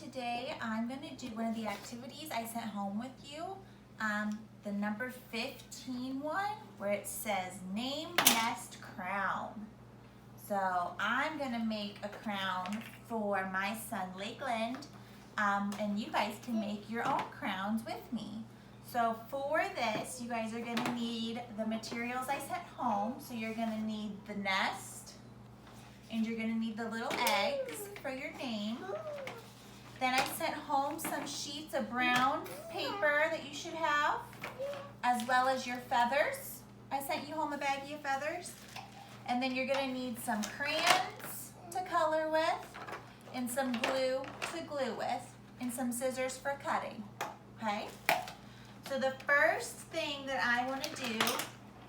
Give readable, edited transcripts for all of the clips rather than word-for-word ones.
today I'm going to do one of the activities I sent home with you, the number 15 one, where it says name, nest, crown. So I'm going to make a crown for my son Lakeland, and you guys can make your own crowns with me. So for this, you guys are going to need the materials I sent home. So you're going to need the nest, and you're going to need the little eggs for your name. Then I sent home some sheets of brown paper that you should have, as well as your feathers. I sent you home a baggie of feathers. And then you're going to need some crayons to color with, and some glue to glue with, and some scissors for cutting. Okay? So the first thing that I want to do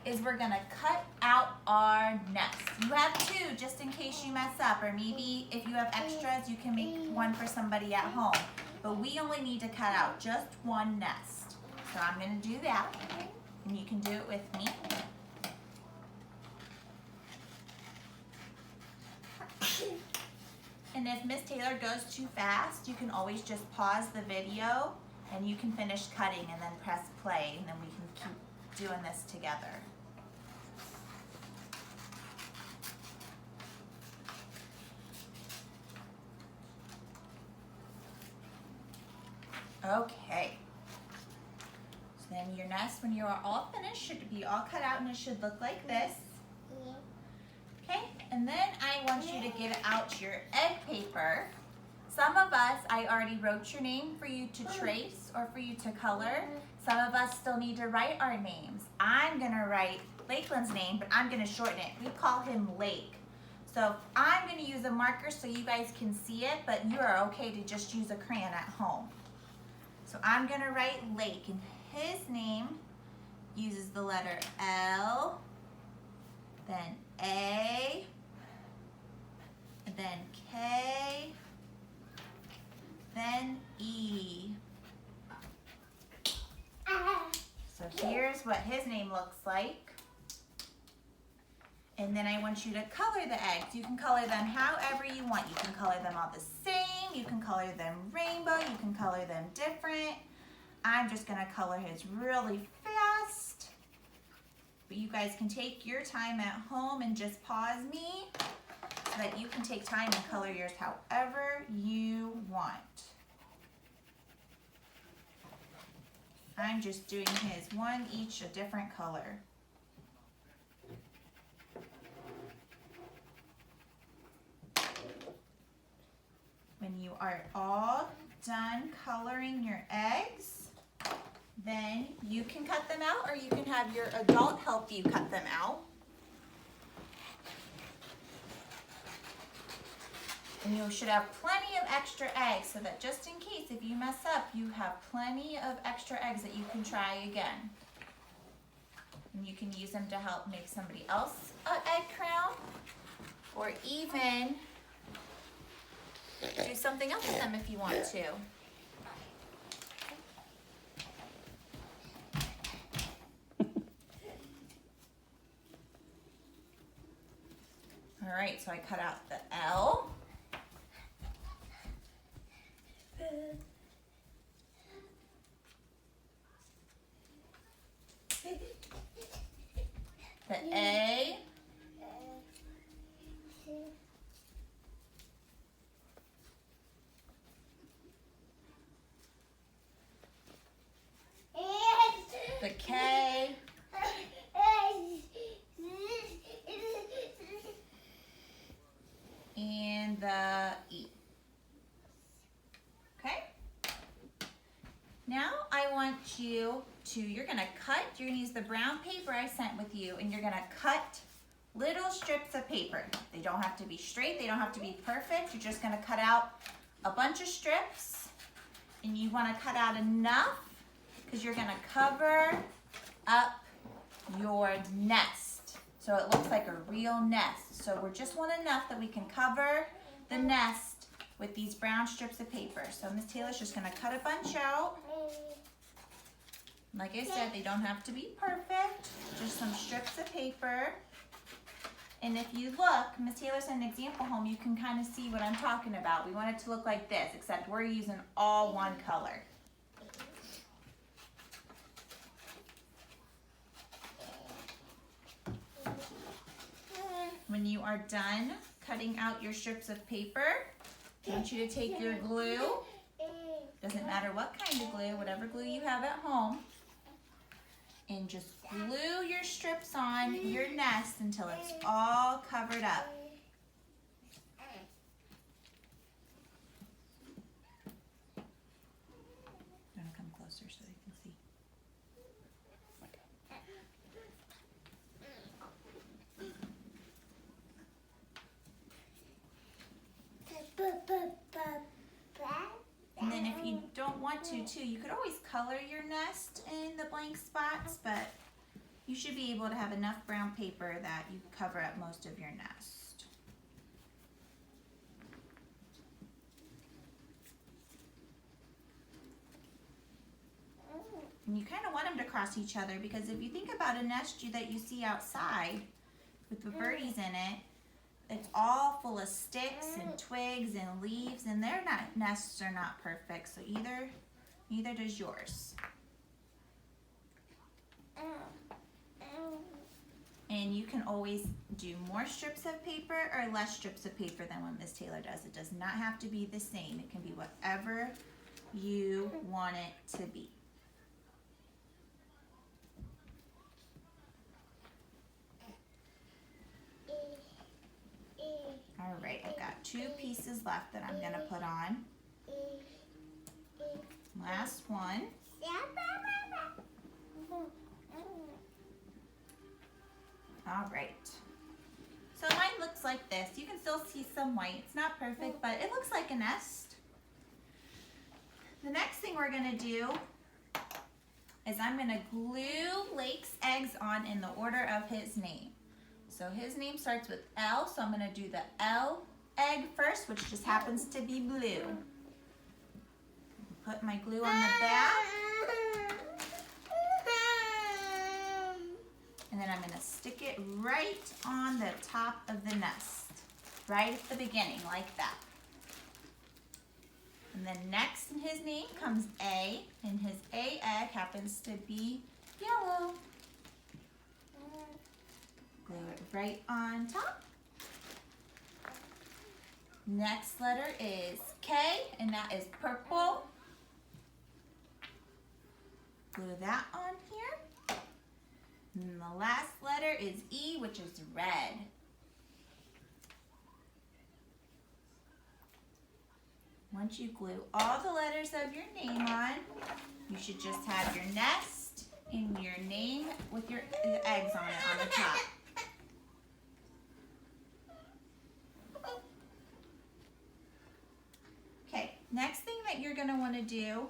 is we're going to cut out our nest. You have two just in case you mess up, or maybe if you have extras you can make one for somebody at home. But we only need to cut out just one nest. So I'm going to do that, and you can do it with me. And if Miss Taylor goes too fast, you can always just pause the video and you can finish cutting and then press play, and then we can keep doing this together. Okay. So then your nest, when you are all finished, should be all cut out, and it should look like this. Okay, and then I want you to get out your egg paper. Some of us, I already wrote your name for you to trace or for you to color. Some of us still need to write our names. I'm gonna write Lakeland's name, but I'm gonna shorten it. We call him Lake. So I'm gonna use a marker so you guys can see it, but you are okay to just use a crayon at home. So I'm gonna write Lake, and his name uses the letter L, then A, then K, then E. So here's what his name looks like. And then I want you to color the eggs. You can color them however you want. You can color them all the same. You can color them rainbow. You can color them different. I'm just gonna color his really fast. But you guys can take your time at home and just pause me so that you can take time and color yours however you want. I'm just doing his one each a different color. When you are all done coloring your eggs, then you can cut them out, or you can have your adult help you cut them out. And you should have plenty of extra eggs so that just in case if you mess up, you have plenty of extra eggs that you can try again. And you can use them to help make somebody else an egg crown, or even do something else with them if you want to. All right, so I cut out the L. The A. The K. And the E. Okay? Now I want you to, you're gonna use the brown paper I sent with you, and you're gonna cut little strips of paper. They don't have to be straight, they don't have to be perfect. You're just gonna cut out a bunch of strips, and you wanna cut out enough because you're gonna cover up your nest so it looks like a real nest. So we just want enough that we can cover the nest with these brown strips of paper. So Miss Taylor's just gonna cut a bunch out. Like I said, they don't have to be perfect, just some strips of paper. And if you look, Miss Taylor sent an example home, you can kind of see what I'm talking about. We want it to look like this, except we're using all one color. When you are done cutting out your strips of paper, I want you to take your glue, doesn't matter what kind of glue, whatever glue you have at home, and just glue your strips on your nest until it's all covered up. I'm gonna come closer so they can see. And then if you don't want to too, you could always color your nest in the blank spots, but you should be able to have enough brown paper that you cover up most of your nest. And you kind of want them to cross each other because if you think about a nest that you see outside with the birdies in it, it's all full of sticks and twigs and leaves, and their nests are not perfect, so neither does yours. And you can always do more strips of paper or less strips of paper than what Miss Taylor does. It does not have to be the same. It can be whatever you want it to be. All right, I've got 2 pieces left that I'm gonna put on. Last one. All right. So mine looks like this. You can still see some white. It's not perfect, but it looks like a nest. The next thing we're gonna do is I'm gonna glue Lake's eggs on in the order of his name. So his name starts with L, so I'm gonna do the L egg first, which just happens to be blue. Put my glue on the back. And then I'm gonna stick it right on the top of the nest, right at the beginning, like that. And then next in his name comes A, and his A egg happens to be yellow. Glue it right on top. Next letter is K, and that is purple. Glue that on here. And the last letter is E, which is red. Once you glue all the letters of your name on, you should just have your nest and your name with your eggs on it on the top. Okay, next thing that you're going to want to do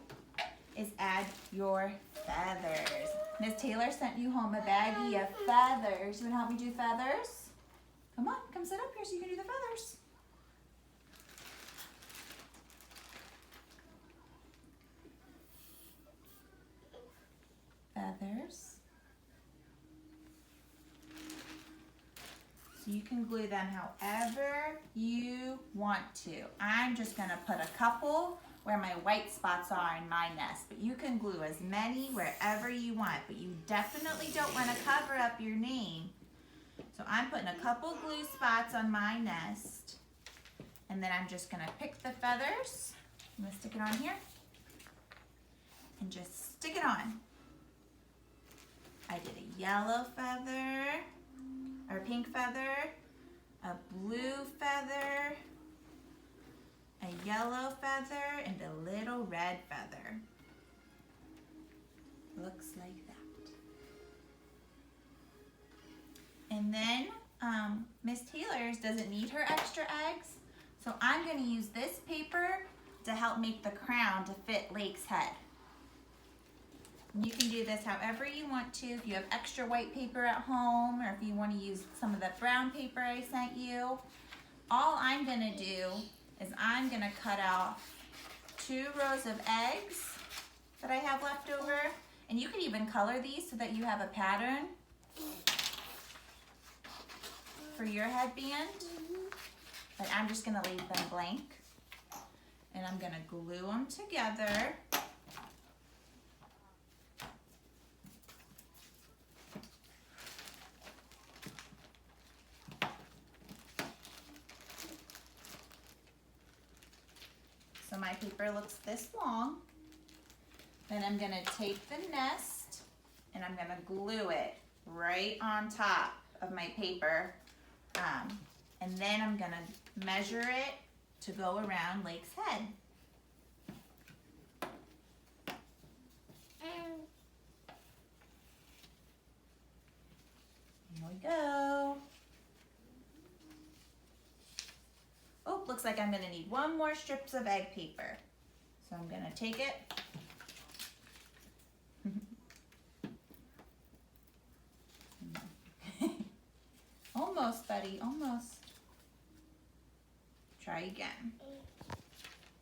is add your feathers. Miss Taylor sent you home a baggie of feathers. You want to help me do feathers? Come on, come sit up here so you can do the feathers. Feathers. So you can glue them however you want to. I'm just going to put a couple where my white spots are in my nest, but you can glue as many wherever you want, but you definitely don't want to cover up your name. So I'm putting a couple glue spots on my nest, and then I'm just going to pick the feathers. I'm going to stick it on here and just stick it on. I did a yellow feather, or pink feather, a blue feather, a yellow feather, and a little red feather. Looks like that. And then Miss Taylor's doesn't need her extra eggs, so I'm going to use this paper to help make the crown to fit Lake's head. You can do this however you want to. If you have extra white paper at home, or if you want to use some of the brown paper I sent you. All I'm going to do is I'm going to cut off 2 rows of eggs that I have left over. And you can even color these so that you have a pattern. for your headband, but I'm just gonna leave them blank. And I'm gonna glue them together. So my paper looks this long. Then I'm gonna take the nest and I'm gonna glue it right on top of my paper. And then I'm gonna measure it to go around Lake's head. Here we go. Oh, looks like I'm gonna need one more strips of egg paper. So I'm gonna take it. Almost, buddy, almost. Try again.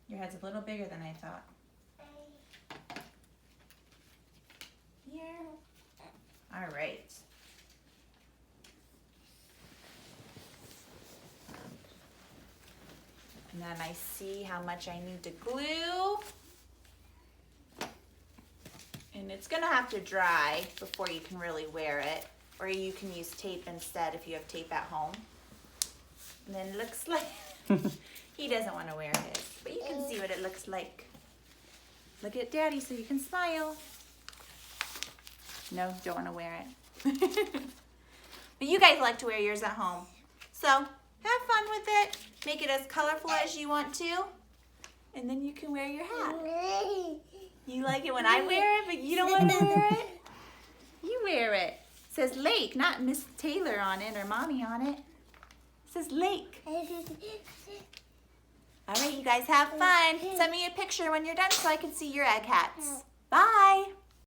Your head's a little bigger than I thought. Here. All right. And then I see how much I need to glue. And it's gonna have to dry before you can really wear it. Or you can use tape instead if you have tape at home. And then it looks like, he doesn't want to wear his, but you can see what it looks like. Look at Daddy so you can smile. No, don't want to wear it. But you guys like to wear yours at home. So have fun with it. Make it as colorful as you want to. And then you can wear your hat. You like it when I wear it, but you don't want to wear it? You wear it. It says Lake, not Miss.Taylor on it or Mommy on it. It says Lake. All right, you guys have fun. Send me a picture when you're done so I can see your egg hats. Bye.